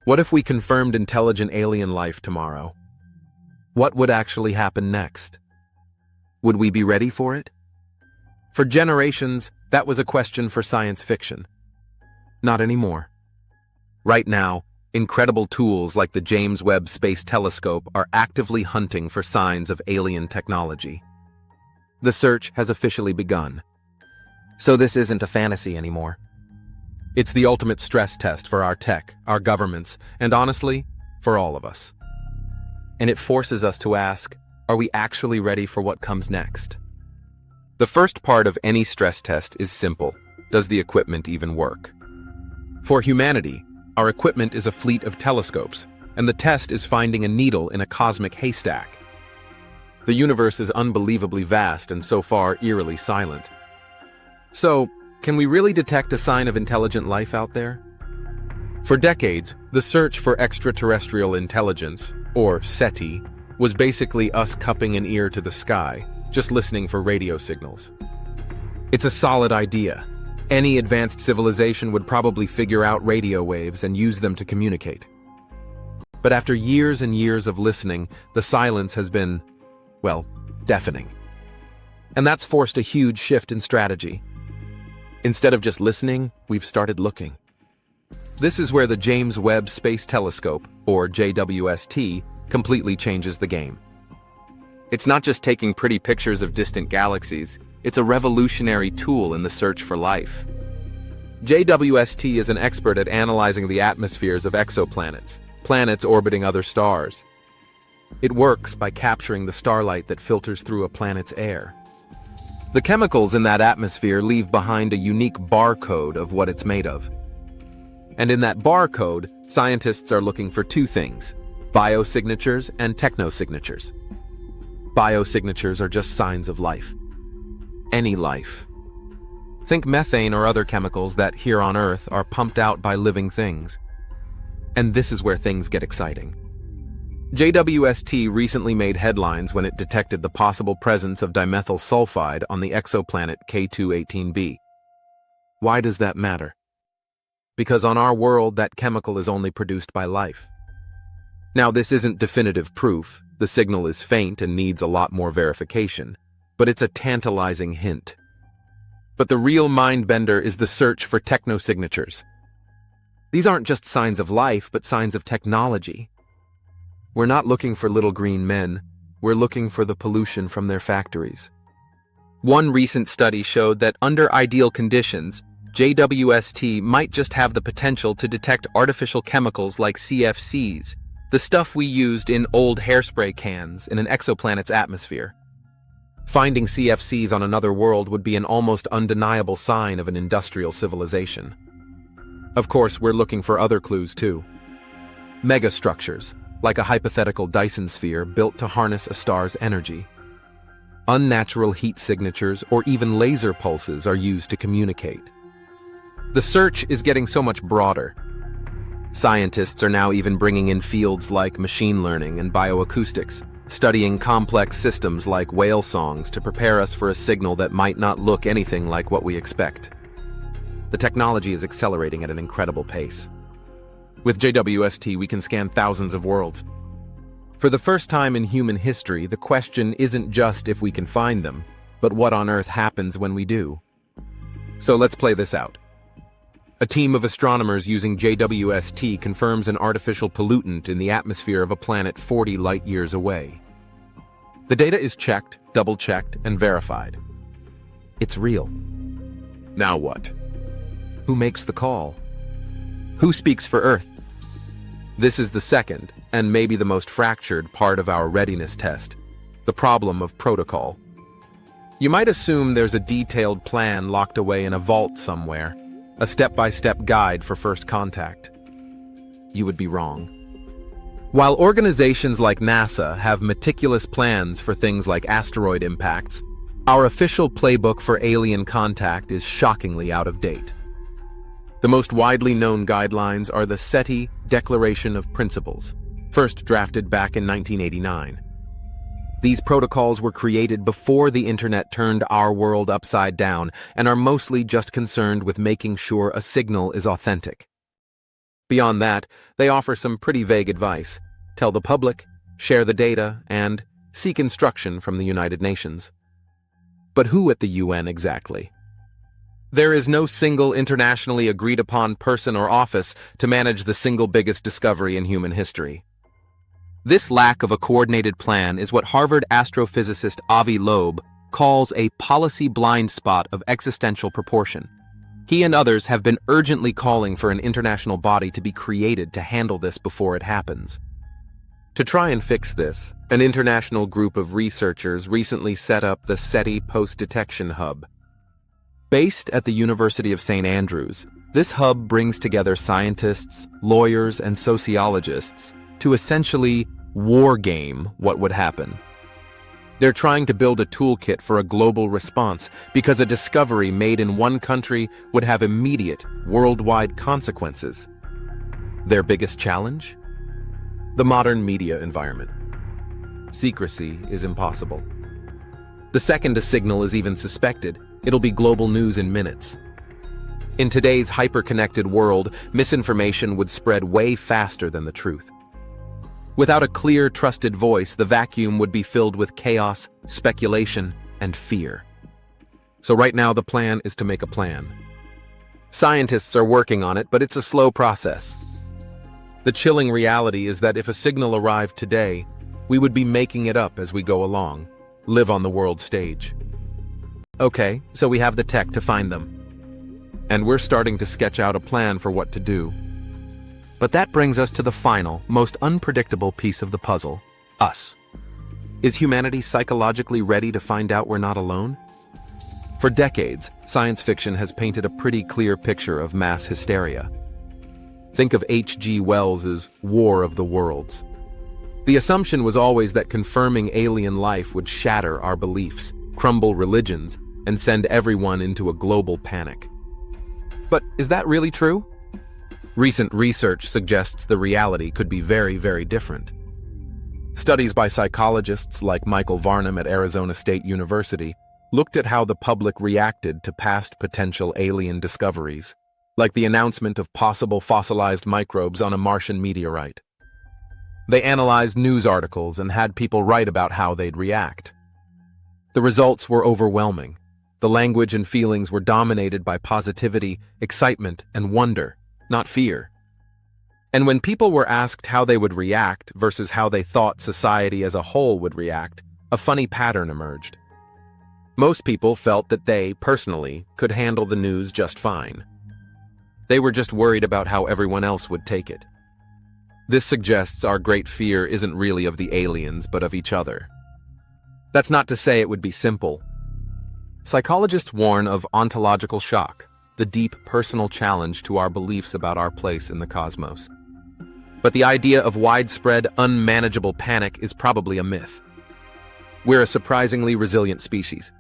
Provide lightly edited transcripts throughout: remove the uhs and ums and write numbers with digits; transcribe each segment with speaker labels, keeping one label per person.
Speaker 1: What if we confirmed intelligent alien life tomorrow? What would actually happen next? Would we be ready for it? For generations, that was a question for science fiction. Not anymore. Right now, incredible tools like the James Webb Space Telescope are actively hunting for signs of alien technology. The search has officially begun. So this isn't a fantasy anymore. It's the ultimate stress test for our tech, our governments, and honestly, for all of us. And it forces us to ask, are we actually ready for what comes next? The first part of any stress test is simple. Does the equipment even work? For humanity, our equipment is a fleet of telescopes, and the test is finding a needle in a cosmic haystack. The universe is unbelievably vast and so far eerily silent. So, can we really detect a sign of intelligent life out there? For decades, the search for extraterrestrial intelligence, or SETI, was basically us cupping an ear to the sky, just listening for radio signals. It's a solid idea. Any advanced civilization would probably figure out radio waves and use them to communicate. But after years and years of listening, the silence has been, well, deafening. And that's forced a huge shift in strategy. Instead of just listening, we've started looking. This is where the James Webb Space Telescope, or JWST, completely changes the game. It's not just taking pretty pictures of distant galaxies, it's a revolutionary tool in the search for life. JWST is an expert at analyzing the atmospheres of exoplanets, planets orbiting other stars. It works by capturing the starlight that filters through a planet's air. The chemicals in that atmosphere leave behind a unique barcode of what it's made of. And in that barcode, scientists are looking for two things: biosignatures and technosignatures. Biosignatures are just signs of life. Any life. Think methane or other chemicals that, here on Earth, are pumped out by living things. And this is where things get exciting. JWST recently made headlines when it detected the possible presence of dimethyl sulfide on the exoplanet K2-18b. Why does that matter? Because on our world, that chemical is only produced by life. Now, this isn't definitive proof. The signal is faint and needs a lot more verification, but it's a tantalizing hint. But the real mind-bender is the search for technosignatures. These aren't just signs of life, but signs of technology. We're not looking for little green men, we're looking for the pollution from their factories. One recent study showed that under ideal conditions, JWST might just have the potential to detect artificial chemicals like CFCs, the stuff we used in old hairspray cans in an exoplanet's atmosphere. Finding CFCs on another world would be an almost undeniable sign of an industrial civilization. Of course, we're looking for other clues too. Megastructures, like a hypothetical Dyson sphere built to harness a star's energy. Unnatural heat signatures or even laser pulses are used to communicate. The search is getting so much broader. Scientists are now even bringing in fields like machine learning and bioacoustics, studying complex systems like whale songs to prepare us for a signal that might not look anything like what we expect. The technology is accelerating at an incredible pace. With JWST, we can scan thousands of worlds. For the first time in human history, the question isn't just if we can find them, but what on Earth happens when we do. So let's play this out. A team of astronomers using JWST confirms an artificial pollutant in the atmosphere of a planet 40 light-years away. The data is checked, double-checked, and verified. It's real. Now what? Who makes the call? Who speaks for Earth? This is the second, and maybe the most fractured part of our readiness test, the problem of protocol. You might assume there's a detailed plan locked away in a vault somewhere, a step-by-step guide for first contact. You would be wrong. While organizations like NASA have meticulous plans for things like asteroid impacts, our official playbook for alien contact is shockingly out of date. The most widely known guidelines are the SETI Declaration of Principles, first drafted back in 1989. These protocols were created before the internet turned our world upside down and are mostly just concerned with making sure a signal is authentic. Beyond that, they offer some pretty vague advice. Tell the public, share the data, and seek instruction from the United Nations. But who at the UN exactly? There is no single internationally agreed-upon person or office to manage the single biggest discovery in human history. This lack of a coordinated plan is what Harvard astrophysicist Avi Loeb calls a policy blind spot of existential proportion. He and others have been urgently calling for an international body to be created to handle this before it happens. To try and fix this, an international group of researchers recently set up the SETI Post-Detection Hub. Based at the University of St. Andrews, this hub brings together scientists, lawyers, and sociologists to essentially wargame what would happen. They're trying to build a toolkit for a global response because a discovery made in one country would have immediate, worldwide consequences. Their biggest challenge? The modern media environment. Secrecy is impossible. The second a signal is even suspected, it'll be global news in minutes. In today's hyper-connected world, misinformation would spread way faster than the truth. Without a clear, trusted voice, the vacuum would be filled with chaos, speculation, and fear. So right now the plan is to make a plan. Scientists are working on it, but it's a slow process. The chilling reality is that if a signal arrived today, we would be making it up as we go along, live on the world stage. Okay, so we have the tech to find them. And we're starting to sketch out a plan for what to do. But that brings us to the final, most unpredictable piece of the puzzle, us. Is humanity psychologically ready to find out we're not alone? For decades, science fiction has painted a pretty clear picture of mass hysteria. Think of H.G. Wells's War of the Worlds. The assumption was always that confirming alien life would shatter our beliefs, crumble religions, and send everyone into a global panic. But is that really true? Recent research suggests the reality could be very, very different. Studies by psychologists like Michael Varnum at Arizona State University looked at how the public reacted to past potential alien discoveries, like the announcement of possible fossilized microbes on a Martian meteorite. They analyzed news articles and had people write about how they'd react. The results were overwhelming. The language and feelings were dominated by positivity, excitement, and wonder, not fear. And when people were asked how they would react versus how they thought society as a whole would react, a funny pattern emerged. Most people felt that they, personally, could handle the news just fine. They were just worried about how everyone else would take it. This suggests our great fear isn't really of the aliens, but of each other. That's not to say it would be simple. Psychologists warn of ontological shock, the deep personal challenge to our beliefs about our place in the cosmos. But the idea of widespread, unmanageable panic is probably a myth. We're a surprisingly resilient species.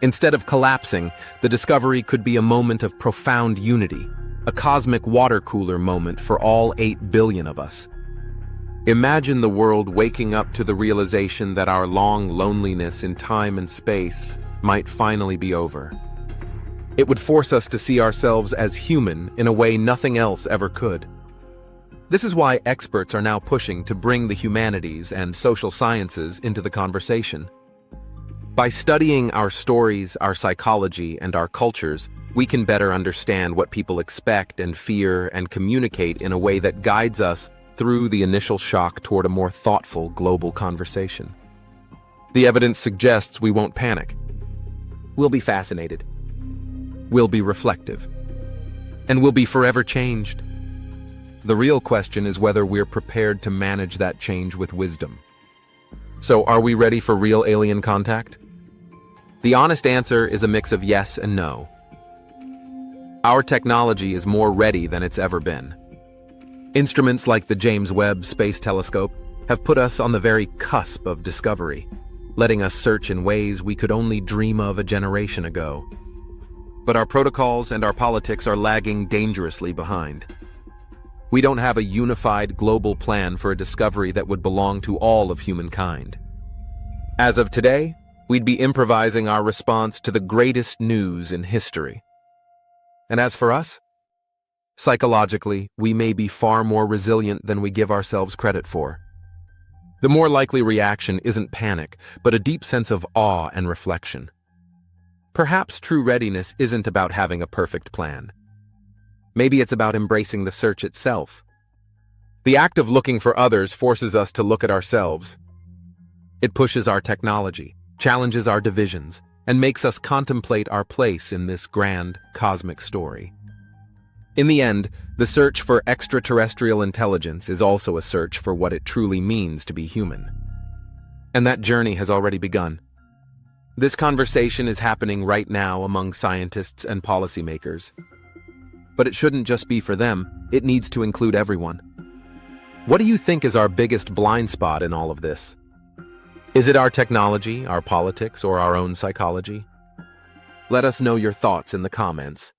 Speaker 1: Instead of collapsing, the discovery could be a moment of profound unity, a cosmic water cooler moment for all 8 billion of us. Imagine the world waking up to the realization that our long loneliness in time and space might finally be over. It would force us to see ourselves as human in a way nothing else ever could. This is why experts are now pushing to bring the humanities and social sciences into the conversation. By studying our stories, our psychology, and our cultures, we can better understand what people expect and fear and communicate in a way that guides us through the initial shock toward a more thoughtful global conversation. The evidence suggests we won't panic. We'll be fascinated. We'll be reflective. And we'll be forever changed. The real question is whether we're prepared to manage that change with wisdom. So, are we ready for real alien contact? The honest answer is a mix of yes and no. Our technology is more ready than it's ever been. Instruments like the James Webb Space Telescope have put us on the very cusp of discovery, letting us search in ways we could only dream of a generation ago. But our protocols and our politics are lagging dangerously behind. We don't have a unified global plan for a discovery that would belong to all of humankind. As of today, we'd be improvising our response to the greatest news in history. And as for us, Psychologically, we may be far more resilient than we give ourselves credit for. The more likely reaction isn't panic, but a deep sense of awe and reflection. Perhaps true readiness isn't about having a perfect plan. Maybe it's about embracing the search itself. The act of looking for others forces us to look at ourselves. It pushes our technology, challenges our divisions, and makes us contemplate our place in this grand, cosmic story. In the end, the search for extraterrestrial intelligence is also a search for what it truly means to be human. And that journey has already begun. This conversation is happening right now among scientists and policymakers. But it shouldn't just be for them, it needs to include everyone. What do you think is our biggest blind spot in all of this? Is it our technology, our politics, or our own psychology? Let us know your thoughts in the comments.